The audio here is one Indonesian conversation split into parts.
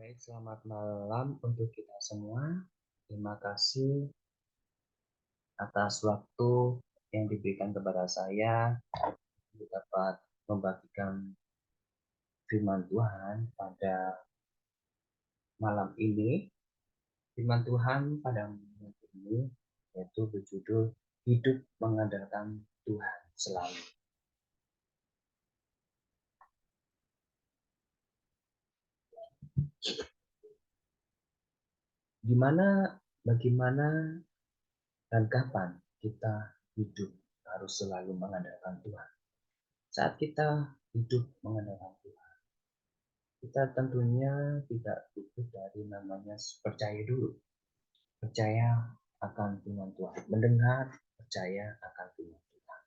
Baik, selamat malam untuk kita semua. Terima kasih atas waktu yang diberikan kepada saya untuk dapat membagikan firman Tuhan pada malam ini. Firman Tuhan pada malam ini yaitu berjudul Hidup Mengandalkan Tuhan Selalu. Bagaimana dan kapan kita hidup harus selalu mengandalkan Tuhan. Saat kita hidup mengandalkan Tuhan, kita tentunya tidak butuh dari namanya percaya dulu. Percaya akan firman Tuhan. Mendengar, percaya akan firman Tuhan.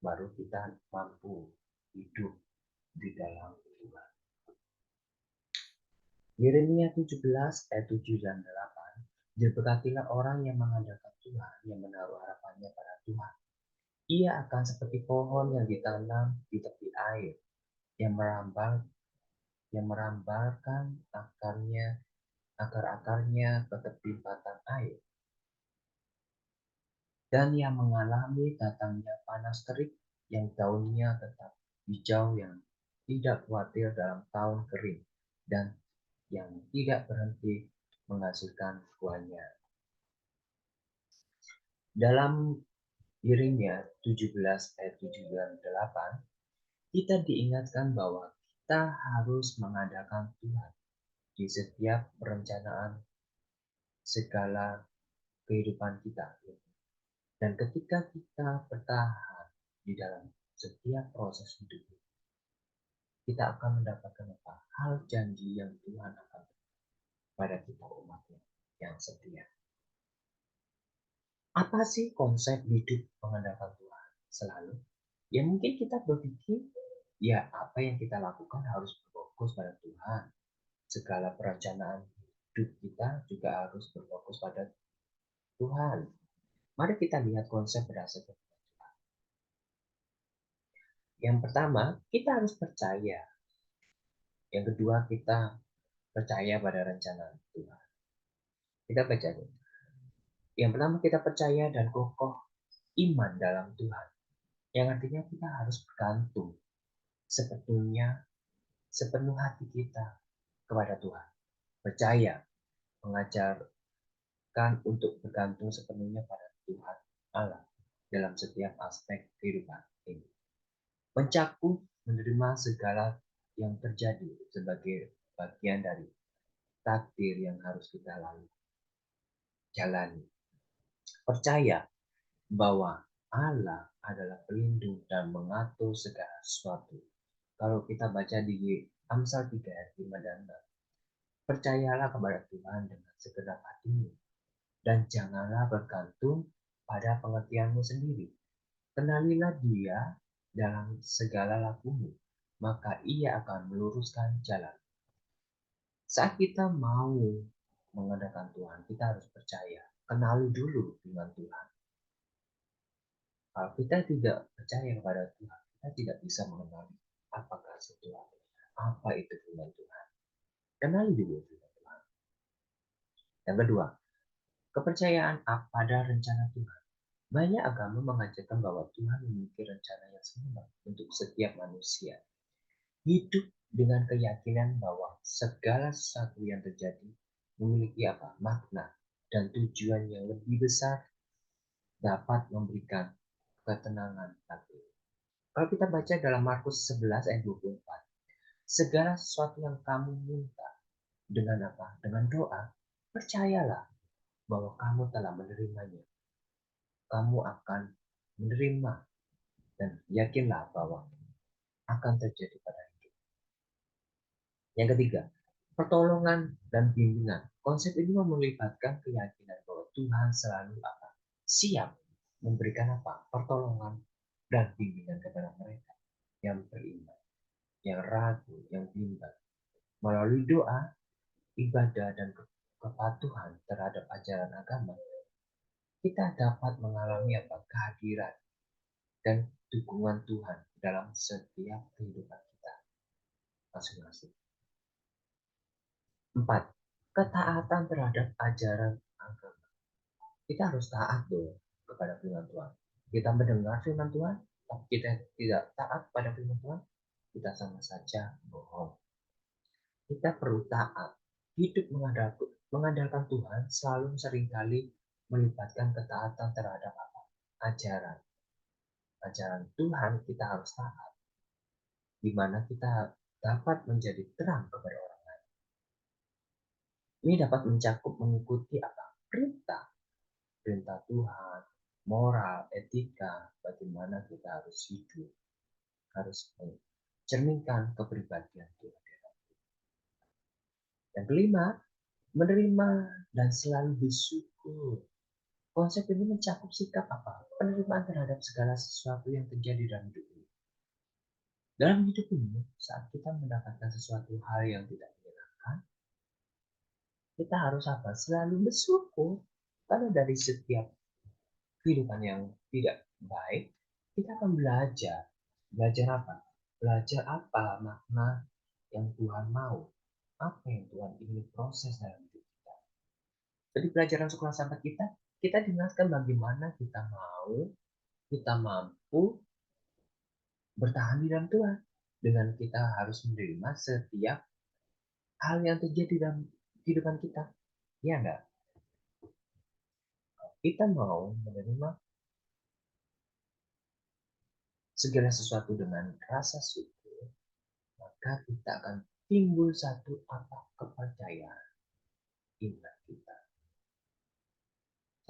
Baru kita mampu hidup di dalam Tuhan. Yeremia 17 ayat 7 dan 8. Diberkatilah orang yang mengandalkan Tuhan, yang menaruh harapannya pada Tuhan. Ia akan seperti pohon yang ditanam di tepi air, yang merambalkan akar-akarnya ke tepi batang air, dan yang mengalami datangnya panas terik, yang daunnya tetap hijau, yang tidak khawatir dalam tahun kering, dan yang tidak berhenti menghasilkan buahnya. Dalam Yeremia 17 ayat 7 dan 8, kita diingatkan bahwa kita harus mengandalkan Tuhan di setiap perencanaan segala kehidupan kita. Dan ketika kita bertahan di dalam setiap proses hidup, kita akan mendapatkan apa? Hal janji yang Tuhan akan berikan pada kita umatnya yang setia. Apa sih konsep hidup mengandalkan Tuhan selalu? Ya mungkin kita berpikir, ya apa yang kita lakukan harus berfokus pada Tuhan. Segala perencanaan hidup kita juga harus berfokus pada Tuhan. Mari kita lihat konsep berdasarkan Tuhan. Yang pertama, kita harus percaya. Yang kedua, kita percaya pada rencana Tuhan. Kita baca dulu. Yang pertama, kita percaya dan kokoh iman dalam Tuhan. Yang artinya kita harus bergantung sepenuh hati kita kepada Tuhan. Percaya, mengajarkan untuk bergantung sepenuhnya pada Tuhan Allah dalam setiap aspek kehidupan ini. Mencakup menerima segala yang terjadi sebagai bagian dari takdir yang harus kita jalani. Percaya bahwa Allah adalah pelindung dan mengatur segala sesuatu. Kalau kita baca di Amsal 3 ayat 5 dan 6. Percayalah kepada Tuhan dengan segenap hatimu, dan janganlah bergantung pada pengertianmu sendiri. Kenalilah Dia dalam segala lakumu, maka Ia akan meluruskan jalan. Saat kita mau mengandalkan Tuhan, kita harus percaya. Kenali dulu dengan Tuhan. Kalau kita tidak percaya kepada Tuhan, kita tidak bisa mengenali apakah sesuatu, apa itu firman Tuhan. Kenali dulu firman Tuhan. Yang kedua, kepercayaan pada rencana Tuhan. Banyak agama mengajarkan bahwa Tuhan memiliki rencana yang sempurna untuk setiap manusia. Hidup dengan keyakinan bahwa segala sesuatu yang terjadi memiliki makna dan tujuan yang lebih besar dapat memberikan ketenangan hati. Kalau kita baca dalam Markus 11 ayat 24, segala sesuatu yang kamu minta dengan apa? Dengan doa, percayalah bahwa kamu telah menerimanya. Kamu akan menerima dan yakinlah bahwa akan terjadi pada hidup. Yang ketiga, pertolongan dan bimbingan. Konsep ini melibatkan keyakinan bahwa Tuhan selalu siap memberikan pertolongan dan bimbingan kepada mereka yang beriman, yang ragu, yang bimbang. Melalui doa, ibadah, dan kepatuhan terhadap ajaran agama, kita dapat mengalami kehadiran dan dukungan Tuhan dalam setiap kehidupan kita masing-masing. 4. Ketaatan terhadap ajaran agama. Kita harus taat dong kepada firman Tuhan. Kita mendengar firman Tuhan, tapi kita tidak taat pada firman Tuhan, kita sama saja bohong. Kita perlu taat. Hidup mengandalkan Tuhan selalu seringkali melibatkan ketaatan terhadap apa? Ajaran. Ajaran Tuhan kita harus taat. Di mana kita dapat menjadi terang kepada orang lain. Ini dapat mencakup mengikuti apa? Perintah. Perintah Tuhan, moral, etika, bagaimana kita harus hidup. Harus mencerminkan kepribadian Tuhan. Yang kelima, menerima dan selalu bersyukur. Konsep ini mencakup sikap apa? Penerimaan terhadap segala sesuatu yang terjadi dalam hidup ini. Dalam hidup ini, saat kita mendapatkan sesuatu hal yang tidak menyenangkan, kita harus apa? Selalu bersyukur. Karena dari setiap kehidupan yang tidak baik, kita akan belajar. Belajar apa? Belajar apa makna yang Tuhan mau. Apa yang Tuhan ingin proses dalam hidup kita. Jadi pelajaran sekolah sahabat kita diingatkan bagaimana kita mampu bertahan di dalam Tuhan. Dengan kita harus menerima setiap hal yang terjadi dalam kehidupan kita. Ya enggak? Kita mau menerima segala sesuatu dengan rasa syukur, maka kita akan timbul satu apa kepercayaan iman kita.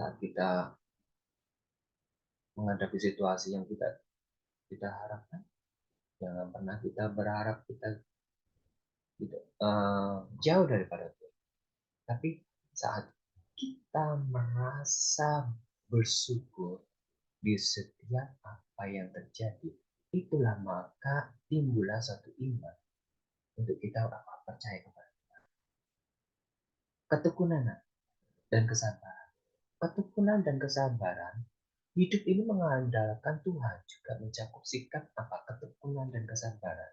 Saat kita menghadapi situasi yang kita harapkan, jangan pernah kita berharap kita jauh daripada Tuhan. Tapi saat kita merasa bersyukur di setiap apa yang terjadi, itulah maka timbullah satu iman untuk kita percaya kepada Tuhan. Ketekunan dan kesabaran. Ketekunan dan kesabaran, hidup ini mengandalkan Tuhan juga mencakup sikap apa ketekunan dan kesabaran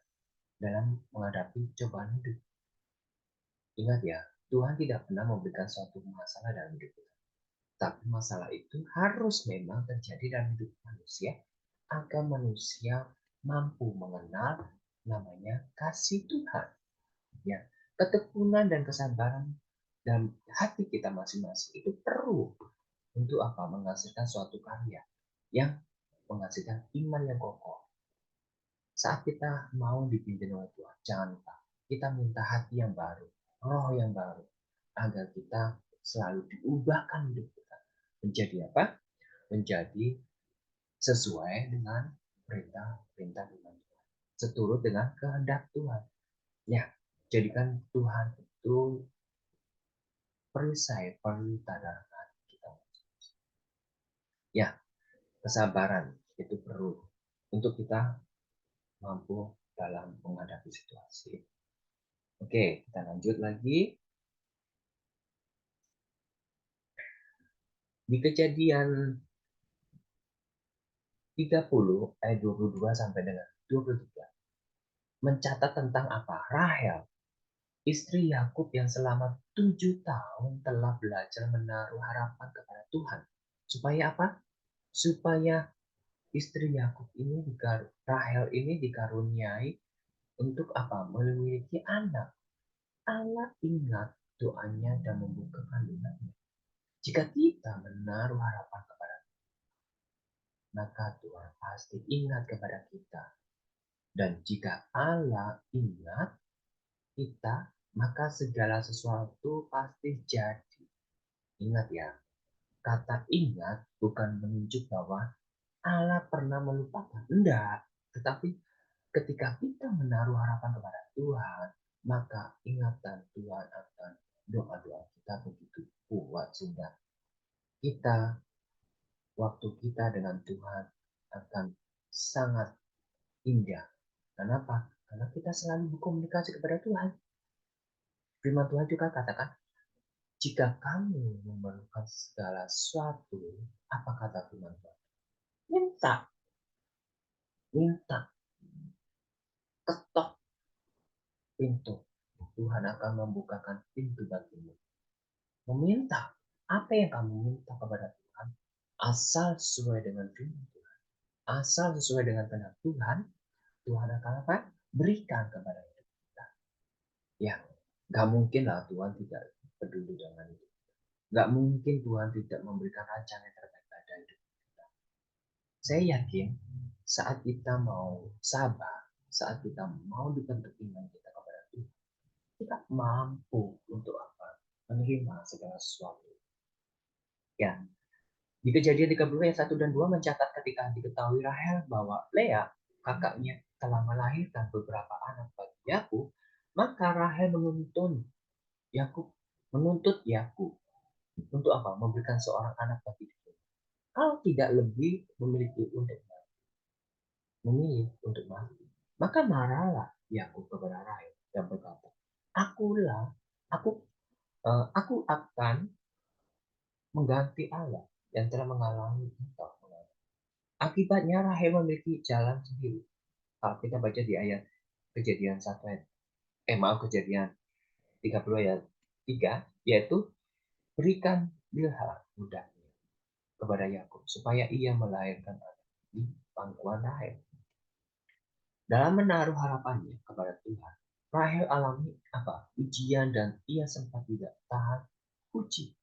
dalam menghadapi cobaan hidup. Ingat ya, Tuhan tidak pernah memberikan suatu masalah dalam hidup kita. Tapi masalah itu harus memang terjadi dalam hidup manusia agar manusia mampu mengenal namanya kasih Tuhan. Ya, ketekunan dan kesabaran dalam hati kita masing-masing itu perlu untuk apa? Menghasilkan suatu karya yang menghasilkan iman yang kokoh. Saat kita mau dipimpin oleh Tuhan, jangan lupa kita minta hati yang baru, roh yang baru, agar kita selalu diubahkan hidup kita menjadi apa? Menjadi sesuai dengan perintah-perintah Tuhan, seturut dengan kehendak Tuhan. Ya, jadikan Tuhan itu perisai perintah dalam hati kita. Ya, kesabaran itu perlu untuk kita mampu dalam menghadapi situasi. Oke, kita lanjut lagi. Di Kejadian 30 ayat 22 sampai dengan 23 mencatat tentang apa? Rahel, istri Yakub yang selama 7 tahun telah belajar menaruh harapan kepada Tuhan. Supaya apa? Supaya istri Yakub ini, Rahel ini dikaruniai untuk apa? Memiliki anak. Allah ingat doanya dan membuka kandungannya. Jika kita menaruh harapan kepada Tuhan, maka Tuhan pasti ingat kepada kita. Dan jika Allah ingat kita, maka segala sesuatu pasti jadi. Ingat ya, kata ingat bukan menunjuk bahwa Allah pernah melupakan. Enggak. Tetapi ketika kita menaruh harapan kepada Tuhan, maka ingatan Tuhan akan doa-doa kita begitu kuat sehingga kita, waktu kita dengan Tuhan akan sangat indah. Kenapa? Karena kita selalu berkomunikasi kepada Tuhan. Firman Tuhan juga katakan, jika kamu memerlukan segala sesuatu, apa kata firman Tuhan? Minta, minta, ketok pintu. Tuhan akan membukakan pintu bagimu. Meminta apa yang kamu minta kepada Tuhan, asal sesuai dengan firman Tuhan, asal sesuai dengan kehendak Tuhan, Tuhan akan apa? Berikan kepada kita. Ya, nggak mungkin lah Tuhan tidak peduli dengan itu. Nggak mungkin Tuhan tidak memberikan rancangan yang terbaik pada hidup kita. Saya yakin saat kita mau sabar, saat kita mau dibentuk iman kita kepada Tuhan, kita mampu untuk apa? Menerima segala sesuatu. Ya, di Kejadian 30 ayat 1 dan 2 mencatat ketika diketahui Rahel bahwa Lea, kakaknya, telah melahirkan beberapa anak bagi Yakub, maka Rahel menuntut Yakub untuk apa? Memberikan seorang anak bagi dia. Kalau tidak lebih memilih untuk mati, maka marahlah Yakub kepada Rahel dan berkata, Akulah, aku aku akan mengganti Allah yang telah menghalangi engkau. Akibatnya Rahel memiliki jalan sendiri. Kalau kita baca di ayat Kejadian 1 ayat, Kejadian 30 ayat 3, yaitu berikan Bilha budaknya kepada Yakub supaya ia melahirkan anak di pangkuan Rahel. Dalam menaruh harapannya kepada Tuhan, Rahel alami apa? Ujian dan ia sempat tidak tahan uji.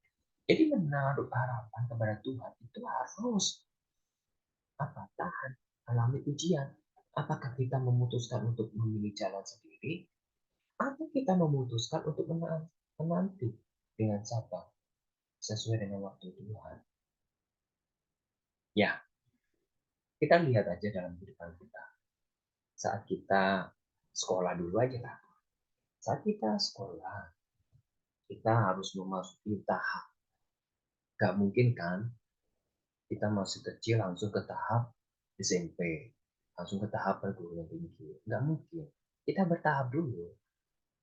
Jadi menaruh harapan kepada Tuhan itu harus apa? Tahan, alami ujian. Apakah kita memutuskan untuk memilih jalan sendiri atau kita memutuskan untuk menanti dengan sabar sesuai dengan waktu Tuhan? Ya, kita lihat aja dalam kehidupan kita. Saat kita sekolah dulu aja lah. Saat kita sekolah, kita harus memasuki tahap. Gak mungkin kan kita masih kecil langsung ke tahap SMP, langsung ke tahap perguruan tinggi. Gak mungkin. Kita bertahap dulu.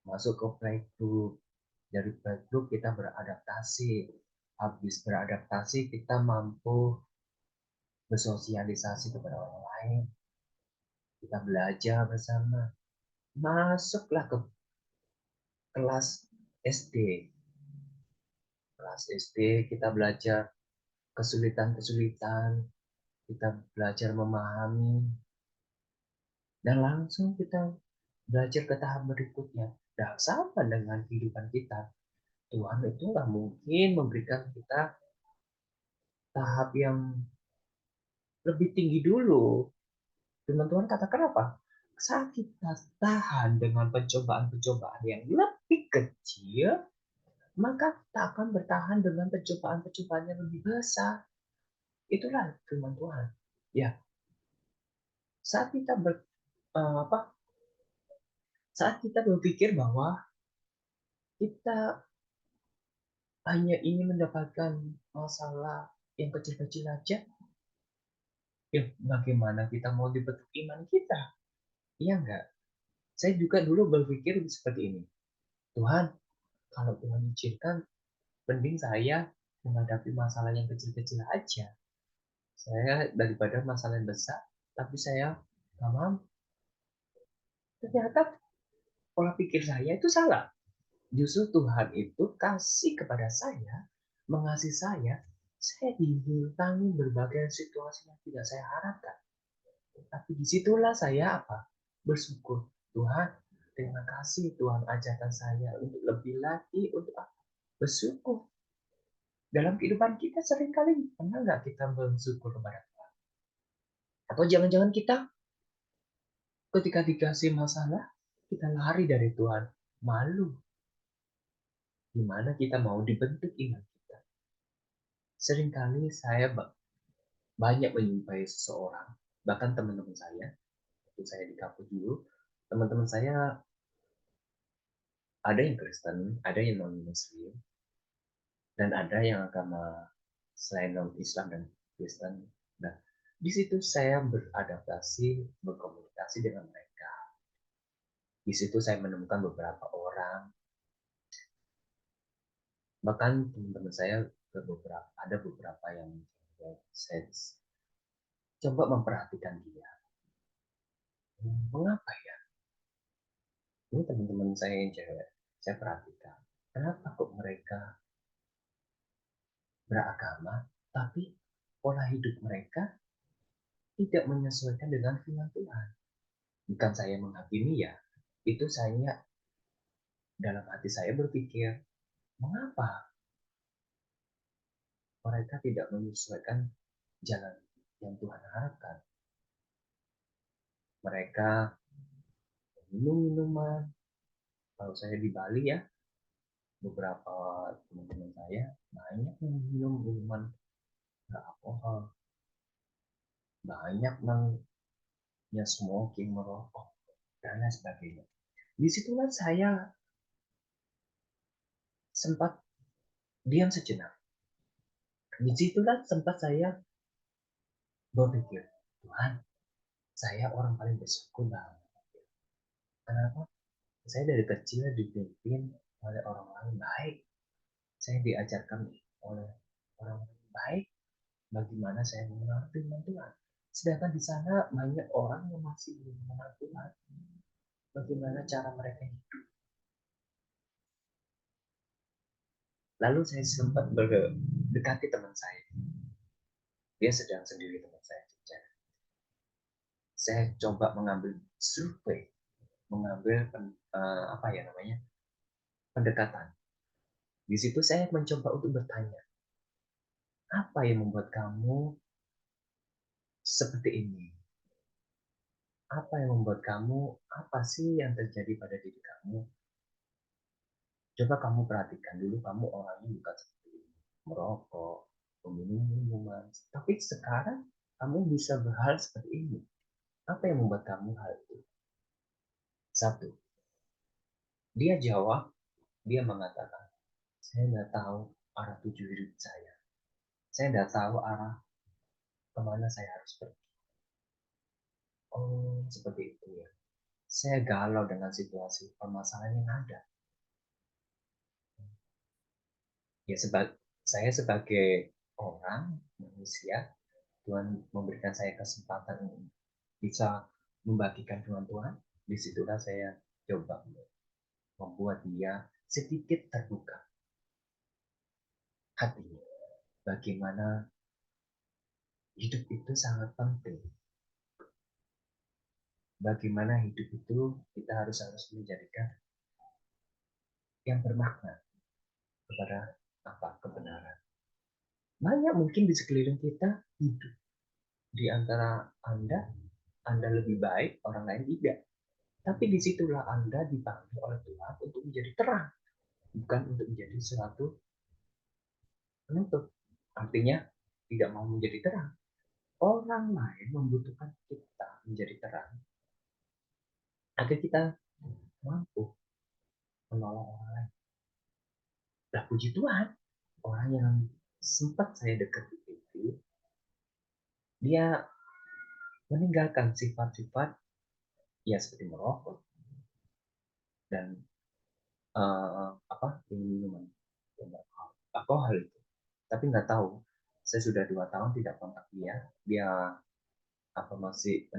Masuk ke playgroup. Dari playgroup kita beradaptasi. Habis beradaptasi kita mampu bersosialisasi kepada orang lain. Kita belajar bersama. Masuklah ke kelas SD. Kelas SD kita belajar kesulitan-kesulitan, kita belajar memahami, dan langsung kita belajar ke tahap berikutnya. Dan sama dengan kehidupan kita, Tuhan itu nggak mungkin memberikan kita tahap yang lebih tinggi dulu. Firman Tuhan katakan apa? Saat kita tahan dengan pencobaan-pencobaan yang lebih kecil, maka kita akan bertahan dengan pencobaan-pencobaan yang lebih besar. Itulah firman Tuhan. Ya, saat kita saat kita berpikir bahwa kita hanya ingin mendapatkan masalah yang kecil-kecil aja, ya bagaimana kita mau dibentuk iman kita? Iya enggak? Saya juga dulu berpikir seperti ini. Tuhan, kalau Tuhan izinkan, mending saya menghadapi masalah yang kecil-kecil aja. Saya daripada masalah yang besar, tapi saya nggak mampu. Ternyata pola pikir saya itu salah. Justru Tuhan itu kasih kepada saya, mengasihi saya dirintangi berbagai situasi yang tidak saya harapkan. Tapi disitulah saya apa? Bersyukur. Tuhan, terima kasih Tuhan ajarkan saya untuk lebih lagi untuk apa? Bersyukur. Dalam kehidupan kita seringkali pernah nggak kita bersyukur kepada Tuhan? Atau jangan-jangan kita ketika dikasih masalah, kita lari dari Tuhan. Malu. Gimana kita mau dibentuk iman kita? Seringkali saya banyak menyukai seseorang, bahkan teman-teman saya, waktu saya di kampus dulu, teman-teman saya ada yang Kristen, ada yang non-Muslim, dan ada yang agama selain non-Islam dan Kristen. Nah, di situ saya beradaptasi, berkomunikasi dengan mereka. Di situ saya menemukan beberapa orang, bahkan teman-teman saya ada beberapa yang saya coba memperhatikan dia. Mengapa ya? Ini teman-teman saya yang cewek. Saya perhatikan, kenapa kok mereka beragama, tapi pola hidup mereka tidak menyesuaikan dengan firman Tuhan. Bukan saya menghakimi ya, itu saya dalam hati saya berpikir, mengapa mereka tidak menyesuaikan jalan yang Tuhan harapkan? Mereka minum minuman. Kalau saya di Bali ya, beberapa teman-teman saya banyak yang minum minuman beralkohol, banyak yang smoking, merokok, dan lain sebagainya. Disitulah saya sempat diam sejenak. Disitulah sempat saya berpikir, Tuhan, saya orang paling bersyukur banget. Kenapa? Saya dari kecil dipimpin oleh orang-orang baik. Saya diajarkan oleh orang-orang baik bagaimana saya mengenal firman Tuhan. Sedangkan di sana banyak orang yang masih belum mengenal Tuhan. Bagaimana cara mereka hidup. Lalu saya sempat berdekati teman saya. Dia sedang sendiri teman saya. Saya coba mengambil survei, mengambil apa ya namanya, pendekatan. Di situ saya mencoba untuk bertanya, apa yang membuat kamu seperti ini? Apa yang membuat kamu, apa sih yang terjadi pada diri kamu? Coba kamu perhatikan dulu, kamu orangnya bukan seperti ini. Merokok, meminum minuman. Tapi sekarang kamu bisa berhal seperti ini. Apa yang membuat kamu hal itu? Satu, dia jawab, dia mengatakan, saya nggak tahu arah tujuan hidup saya. Saya nggak tahu arah kemana saya harus pergi. Oh, seperti itu ya. Saya galau dengan situasi permasalahan yang ada. Ya, saya sebagai orang manusia, Tuhan memberikan saya kesempatan untuk bisa membagikan firman Tuhan. Disitulah saya coba membuat dia sedikit terbuka hatinya. Bagaimana hidup itu sangat penting. Bagaimana hidup itu kita harus menjadikan yang bermakna kepada apa kebenaran. Banyak mungkin di sekeliling kita hidup di antara Anda lebih baik, orang lain tidak. Tapi disitulah Anda dipanggil oleh Tuhan untuk menjadi terang, bukan untuk menjadi sesuatu penutup. Artinya tidak mau menjadi terang. Orang lain membutuhkan kita menjadi terang agar kita mampu menolong orang lain. Nah, puji Tuhan, orang yang sempat saya dekati itu, dia meninggalkan sifat-sifat ya seperti merokok dan minuman alkohol itu. Tapi nggak tahu, saya sudah 2 tahun tidak kontak dia masih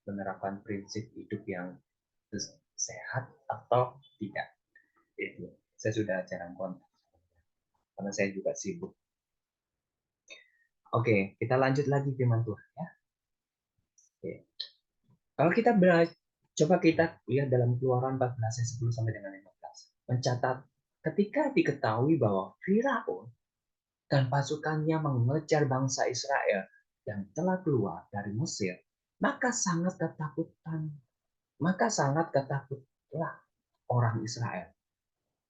menerapkan prinsip hidup yang sehat atau tidak. Itu saya sudah jarang kontak karena saya juga sibuk. Oke, kita lanjut lagi firman Tuhan ya. Oke. Kalau kita coba kita lihat dalam Keluaran 14 ayat 10 sampai dengan 15. Mencatat ketika diketahui bahwa Firaun dan pasukannya mengejar bangsa Israel yang telah keluar dari Mesir, maka sangat ketakutlah orang Israel.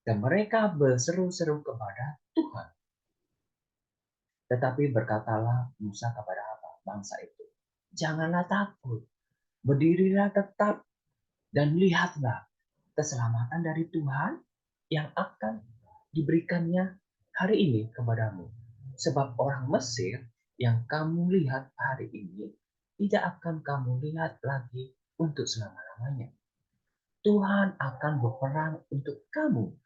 Dan mereka berseru-seru kepada Tuhan. Tetapi berkatalah Musa kepada bangsa itu, janganlah takut, berdirilah tetap dan lihatlah keselamatan dari Tuhan yang akan diberikannya hari ini kepadamu. Sebab orang Mesir yang kamu lihat hari ini tidak akan kamu lihat lagi untuk selama-lamanya. Tuhan akan berperang untuk kamu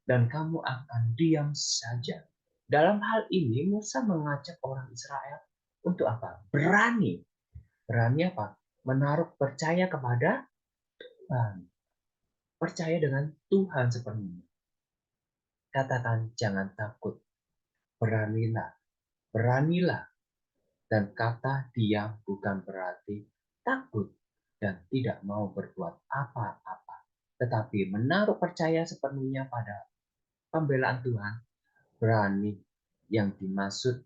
dan kamu akan diam saja. Dalam hal ini Musa mengajak orang Israel untuk apa? Berani. Berani apa? Menaruh percaya kepada Tuhan. percaya dengan Tuhan sepenuhnya. Katakan jangan takut, beranilah, beranilah. Dan kata diam bukan berarti takut dan tidak mau berbuat apa-apa, tetapi menaruh percaya sepenuhnya pada pembelaan Tuhan. Berani yang dimaksud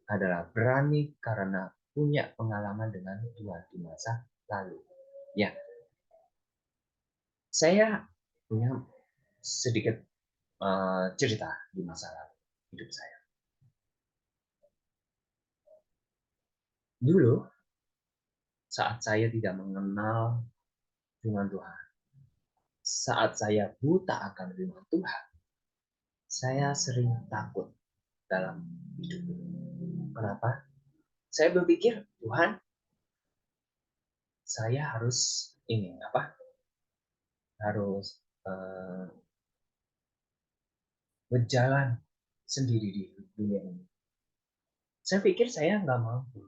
adalah berani karena punya pengalaman dengan Tuhan di masa lalu. Ya, saya punya sedikit cerita di masa lalu hidup saya. Dulu, saat saya tidak mengenal firman Tuhan, saat saya buta akan firman Tuhan, saya sering takut dalam hidup ini. Kenapa? Saya berpikir, Tuhan, saya harus ini apa? Harus berjalan sendiri di dunia ini. Saya pikir saya nggak mampu.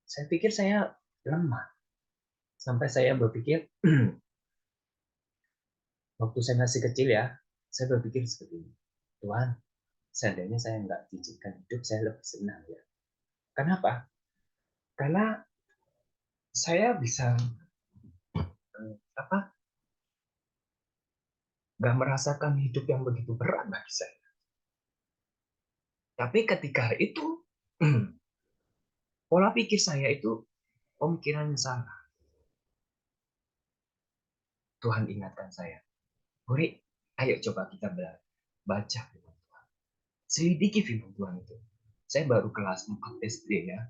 Saya pikir saya lemah. Sampai saya berpikir, waktu saya masih kecil ya, saya berpikir seperti ini. Tuhan, seandainya saya nggak diizinkan hidup, saya lebih senang ya. Kenapa? Karena saya bisa apa? Nggak merasakan hidup yang begitu berat bagi saya. Tapi ketika itu, pola pikir saya itu pemikiran yang salah. Tuhan ingatkan saya, Buri, ayo coba kita baca firman Tuhan. Selidiki firman Tuhan itu. Saya baru kelas 4 SD ya.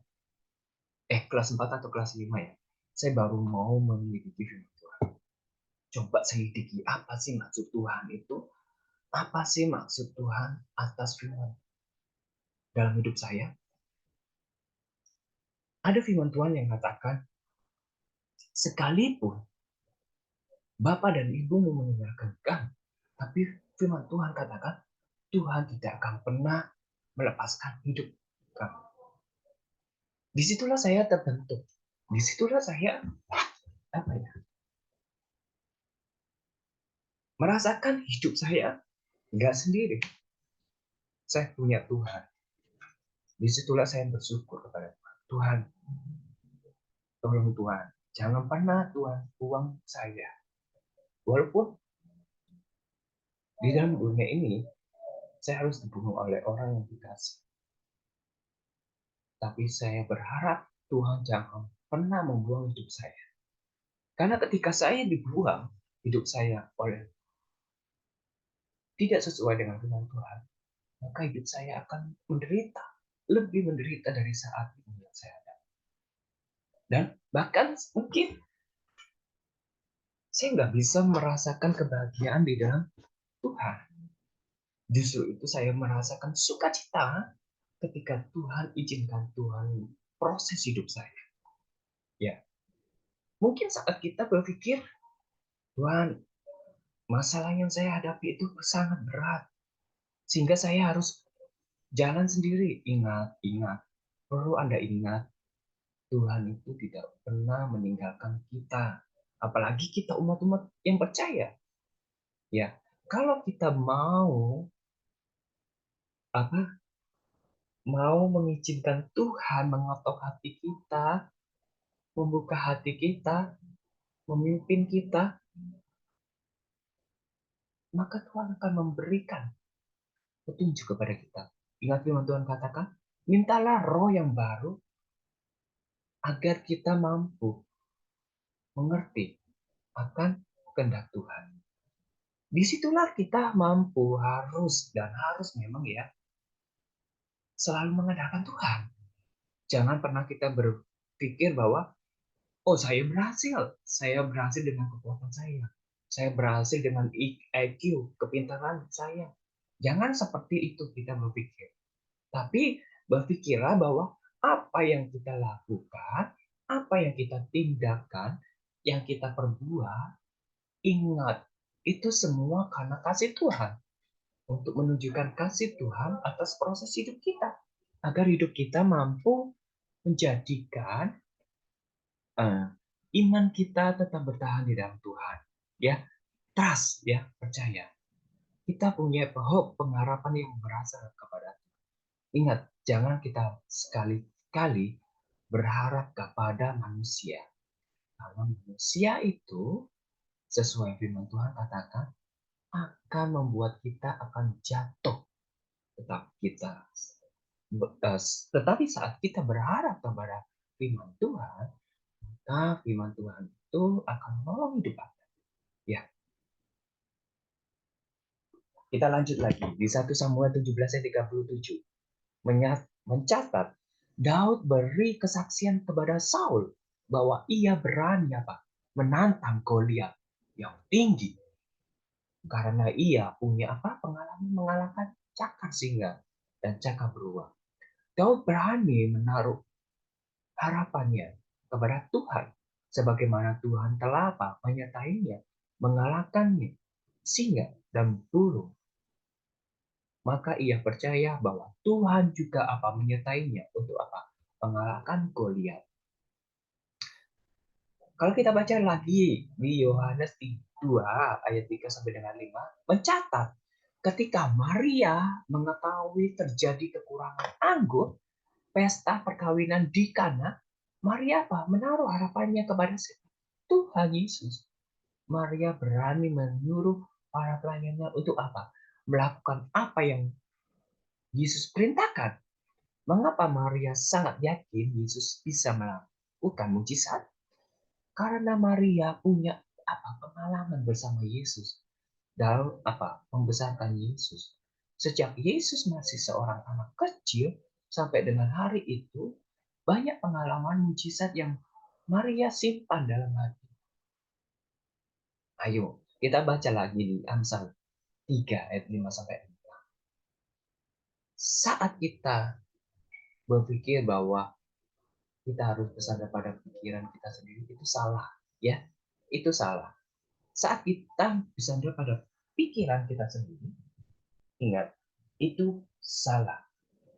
Kelas 4 atau kelas 5 ya. Saya baru mau menyelidiki firman Tuhan. Coba selidiki apa sih maksud Tuhan itu. Apa sih maksud Tuhan atas firman dalam hidup saya? Ada firman Tuhan yang katakan, sekalipun Bapak dan Ibumu meninggalkan kamu, tapi firman Tuhan katakan, Tuhan tidak akan pernah melepaskan hidup kamu. Disitulah saya terbentuk. Disitulah saya apa ya, merasakan hidup saya nggak sendiri. Saya punya Tuhan. Disitulah saya bersyukur kepada Tuhan. Tuhan, tolong Tuhan, jangan pernah Tuhan buang saya. Walaupun di dalam dunia ini saya harus dibunuh oleh orang yang dikasih. Tapi saya berharap Tuhan jangan pernah membuang hidup saya. Karena ketika saya dibuang hidup saya oleh tidak sesuai dengan firman Tuhan, maka hidup saya akan menderita. Lebih menderita dari saat ini yang saya ada. Dan bahkan mungkin saya nggak bisa merasakan kebahagiaan di dalam Tuhan. Justru itu saya merasakan sukacita ketika Tuhan izinkan Tuhan proses hidup saya. Ya, mungkin saat kita berpikir, Tuhan, masalah yang saya hadapi itu sangat berat, sehingga saya harus jalan sendiri. Ingat, ingat, perlu Anda ingat, Tuhan itu tidak pernah meninggalkan kita, apalagi kita umat-umat yang percaya. Ya, kalau kita apa mau mengizinkan Tuhan mengotok hati kita, membuka hati kita, memimpin kita, maka Tuhan akan memberikan petunjuk kepada kita. Ingat firman Tuhan katakan, mintalah roh yang baru agar kita mampu mengerti akan kehendak Tuhan. Disitulah kita mampu harus memang ya selalu mengandalkan Tuhan. Jangan pernah kita berpikir bahwa oh saya berhasil dengan kekuatan saya berhasil dengan IQ, kepintaran saya. Jangan seperti itu kita berpikir. Tapi berpikirlah bahwa apa yang kita lakukan, apa yang kita tindakan, yang kita perbuat, ingat, itu semua karena kasih Tuhan. Untuk menunjukkan kasih Tuhan atas proses hidup kita. Agar hidup kita mampu menjadikan iman kita tetap bertahan di dalam Tuhan. Ya, trust, ya, percaya. Kita punya hope, pengharapan yang berasal kepada Tuhan. Ingat, jangan kita sekali-kali berharap kepada manusia. Karena manusia itu, sesuai firman Tuhan katakan, akan membuat kita akan jatuh. Tetapi saat kita berharap kepada firman Tuhan, maka firman Tuhan itu akan menolong hidup kita. Ya, kita lanjut lagi di 1 Samuel 17 ayat 37. Mencatat Daud beri kesaksian kepada Saul bahwa ia berani menantang Goliat yang tinggi karena ia punya pengalaman mengalahkan cakar singa dan cakar beruang. Daud berani menaruh harapannya kepada Tuhan sebagaimana Tuhan telah menyertainya, mengalahkannya singa dan burung. Maka ia percaya bahwa Tuhan juga menyertainya untuk mengalahkan Goliat. Kalau kita baca lagi di Yohanes 2 ayat 3 sampai dengan 5, mencatat ketika Maria mengetahui terjadi kekurangan anggur, pesta perkawinan di Kana, Maria menaruh harapannya kepada Tuhan Yesus. Maria berani menyuruh para pelayannya untuk melakukan apa yang Yesus perintahkan. Mengapa Maria sangat yakin Yesus bisa melakukan mujizat? Karena Maria punya pengalaman bersama Yesus dalam membesarkan Yesus. Sejak Yesus masih seorang anak kecil sampai dengan hari itu, banyak pengalaman mujizat yang Maria simpan dalam hati. Ayo, kita baca lagi di Amsal 3 ayat 5 sampai 6. Saat kita berpikir bahwa kita harus bersandar pada pikiran kita sendiri, itu salah, ya. Itu salah. Saat kita bersandar pada pikiran kita sendiri, ingat, itu salah.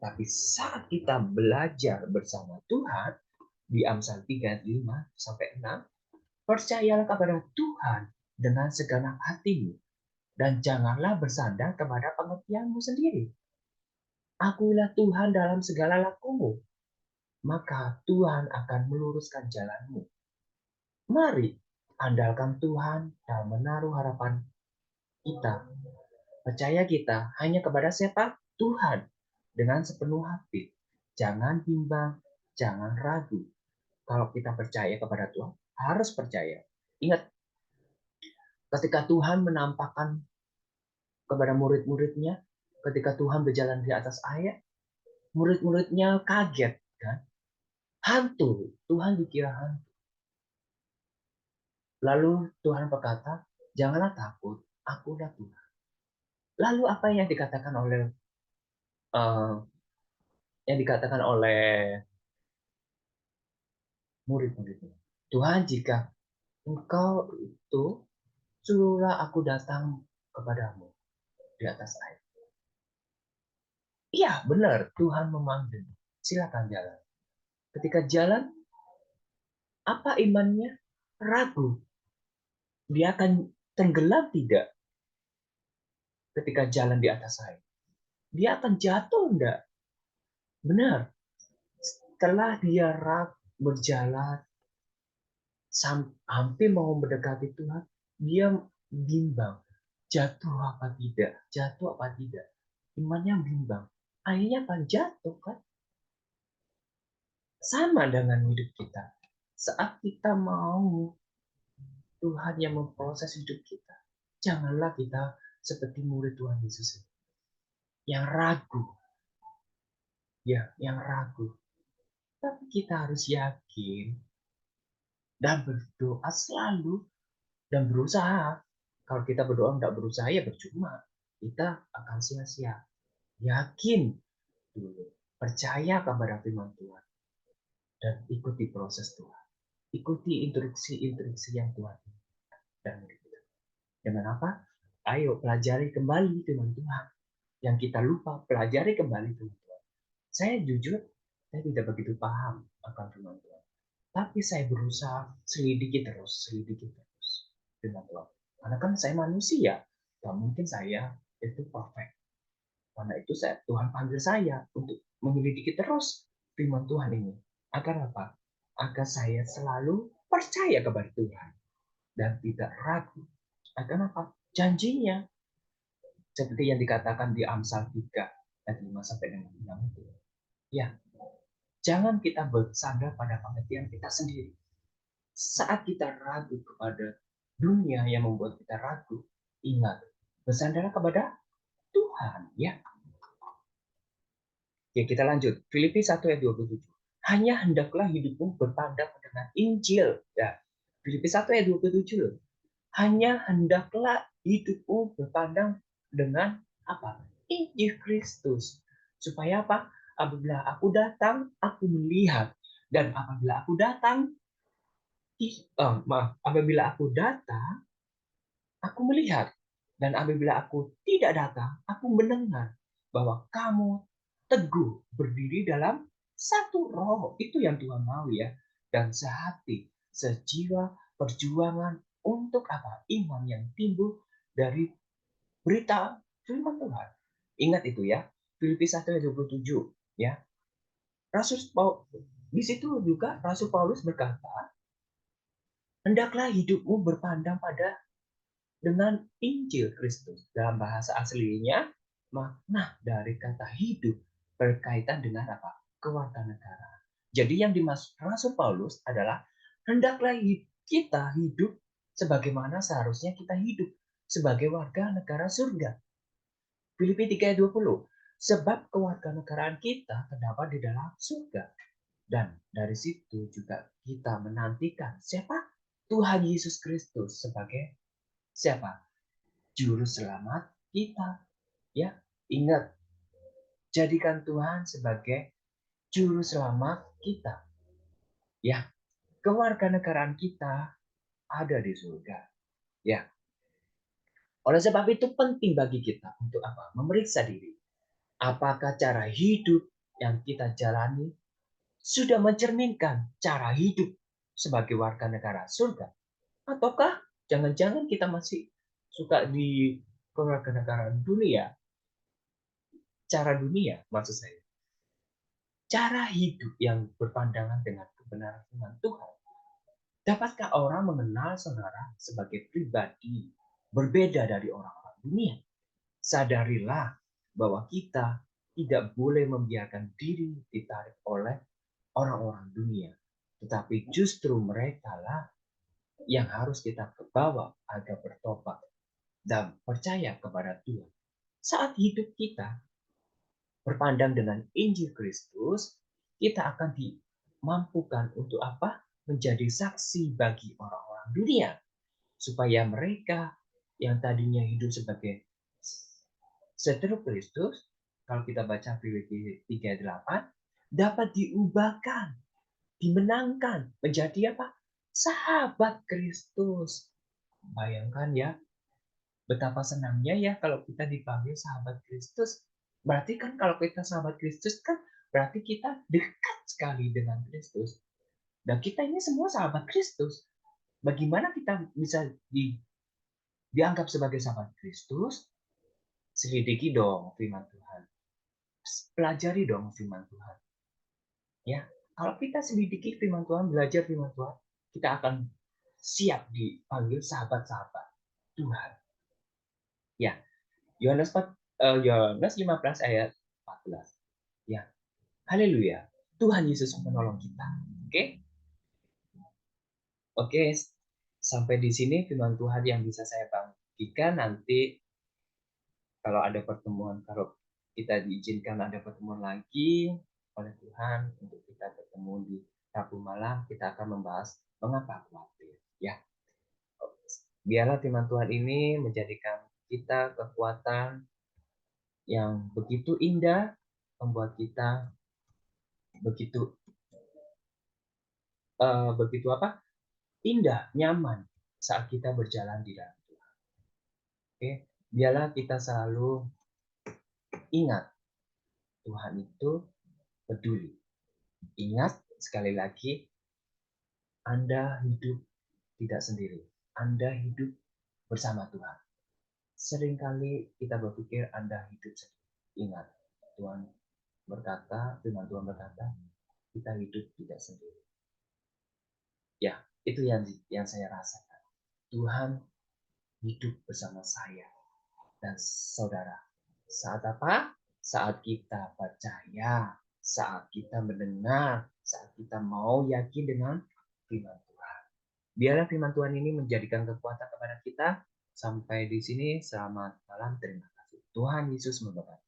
Tapi saat kita belajar bersama Tuhan di Amsal 3 5 sampai 6, percayalah kepada Tuhan dengan segenap hatimu dan janganlah bersandar kepada pengertianmu sendiri. Akulah Tuhan dalam segala lakumu, maka Tuhan akan meluruskan jalanmu. Mari andalkan Tuhan dan menaruh harapan kita. Percaya kita hanya kepada siapa? Tuhan dengan sepenuh hati. Jangan bimbang, jangan ragu. Kalau kita percaya kepada Tuhan, harus percaya. Ingat, ketika Tuhan menampakkan kepada murid-muridnya, ketika Tuhan berjalan di atas air, murid-muridnya kaget, kan? Hantu, Tuhan dikira hantu. Lalu Tuhan berkata, janganlah takut, akulah Tuhan. Lalu apa yang dikatakan oleh murid-muridnya? Tuhan, jika Engkau itu, suruhlah aku datang kepadamu di atas air. Iya, benar. Tuhan memanggil. Silakan jalan. Ketika jalan, apa imannya? Ragu. Dia akan tenggelam tidak ketika jalan di atas air? Dia akan jatuh enggak? Benar. Setelah dia berjalan hampir mau mendekati Tuhan, dia bimbang. Jatuh apa tidak? Jatuh apa tidak? Imannya bimbang. Akhirnya akan jatuh, kan? Sama dengan hidup kita. Saat kita mau Tuhan yang memproses hidup kita, janganlah kita seperti murid Tuhan Yesus yang ragu. Ya, yang ragu. Tapi kita harus yakin dan berdoa selalu dan berusaha. Kalau kita berdoa tidak berusaha, ya percuma. Kita akan sia-sia. Yakin dulu. Percaya kepada firman Tuhan. Dan ikuti proses Tuhan. Ikuti instruksi-instruksi yang Tuhan dan dengan apa? Ayo pelajari kembali firman Tuhan. Yang kita lupa, pelajari kembali firman Tuhan. Saya jujur, saya tidak begitu paham akan firman Tuhan. Tapi saya berusaha selidiki terus firman Tuhan. Karena kan saya manusia, gak mungkin saya itu perfect. Karena itu Tuhan panggil saya untuk menyelidiki terus firman Tuhan ini. Agar apa? Agar saya selalu percaya kepada Tuhan dan tidak ragu. Agar apa? Janjinya seperti yang dikatakan di Amsal 3 ayat 5 sampai dengan 6 itu. Ya, jangan kita bersandar pada pengertian kita sendiri. Saat kita ragu kepada dunia yang membuat kita ragu, ingat, bersandarlah kepada Tuhan, ya. Ya, kita lanjut. Filipi 1 ayat 27. Hanya hendaklah hidupmu berpandang dengan Injil. Ya, Filipi 1 ayat 27. Hanya hendaklah hidupmu berpandang dengan apa? Injil Kristus. Supaya apa? Apabila aku datang, aku melihat. Dan apabila aku datang, apabila aku datang, aku melihat. Dan apabila aku tidak datang, aku mendengar bahwa kamu teguh berdiri dalam satu roh. Itu yang Tuhan mau, ya. Dan sehati, sejiwa, perjuangan untuk apa? Iman yang timbul dari berita firman Tuhan. Ingat itu, ya. Filipi 1 ayat 27, ya. Rasul Paulus di situ juga Rasul Paulus berkata, hendaklah hidupmu berpandang pada dengan Injil Kristus. Dalam bahasa aslinya, makna dari kata hidup berkaitan dengan apa? Kewarganegaraan. Jadi yang dimaksud Rasul Paulus adalah hendaklah kita hidup sebagaimana seharusnya kita hidup sebagai warga negara surga. Filipi 3 ayat 20. Sebab kewarganegaraan kita terdapat di dalam surga. Dan dari situ juga kita menantikan siapa? Tuhan Yesus Kristus sebagai siapa? Juru selamat kita. Ya, ingat, jadikan Tuhan sebagai juru selamat kita. Ya, kewarganegaraan kita ada di surga. Ya. Oleh sebab itu penting bagi kita untuk apa? Memeriksa diri. Apakah cara hidup yang kita jalani sudah mencerminkan cara hidup sebagai warga negara surga? Ataukah jangan-jangan kita masih suka di kewarganegaraan dunia? Cara dunia maksud saya. Cara hidup yang berpandangan dengan kebenaran firman Tuhan. Dapatkah orang mengenal saudara sebagai pribadi berbeda dari orang-orang dunia? Sadarilah bahwa kita tidak boleh membiarkan diri ditarik oleh orang-orang dunia. Tetapi justru mereka lah yang harus kita bawa agar bertobat dan percaya kepada Tuhan. Saat hidup kita berpandang dengan Injil Kristus, kita akan dimampukan untuk apa? Menjadi saksi bagi orang-orang dunia. Supaya mereka yang tadinya hidup sebagai seteru Kristus, kalau kita baca Filipi 3:8, dapat diubahkan, dimenangkan menjadi apa? Sahabat Kristus. Bayangkan ya, betapa senangnya ya kalau kita dipanggil sahabat Kristus. Berarti kan kalau kita sahabat Kristus kan berarti kita dekat sekali dengan Kristus. Dan kita ini semua sahabat Kristus. Bagaimana kita bisa dianggap sebagai sahabat Kristus? Selidiki dong firman Tuhan. Pelajari dong firman Tuhan. Ya, kalau kita selidiki firman Tuhan, belajar firman Tuhan, kita akan siap dipanggil sahabat-sahabat Tuhan. Ya, Yohanes 15 ayat 14. Ya, haleluya. Tuhan Yesus menolong kita. Oke? Oke, sampai di sini firman Tuhan yang bisa saya bagikan. Nanti kalau ada pertemuan, kalau kita diizinkan ada pertemuan lagi oleh Tuhan untuk kita bertemu di Rabu malam, kita akan membahas mengapa khawatir. Ya, biarlah firman Tuhan ini menjadikan kita kekuatan yang begitu indah, membuat kita begitu begitu apa? Indah, nyaman saat kita berjalan di dalam Tuhan. Oke, biarlah kita selalu ingat Tuhan itu peduli. Ingat sekali lagi, Anda hidup tidak sendiri. Anda hidup bersama Tuhan. Seringkali kita berpikir Anda hidup sendiri. Ingat, Tuhan berkata, firman Tuhan berkata, kita hidup tidak sendiri. Ya, itu yang saya rasakan. Tuhan hidup bersama saya dan saudara. Saat apa? Saat kita percaya, saat kita mendengar, saat kita mau yakin dengan firman Tuhan. Biarlah firman Tuhan ini menjadikan kekuatan kepada kita. Sampai di sini, selamat malam, terima kasih. Tuhan Yesus memberkati.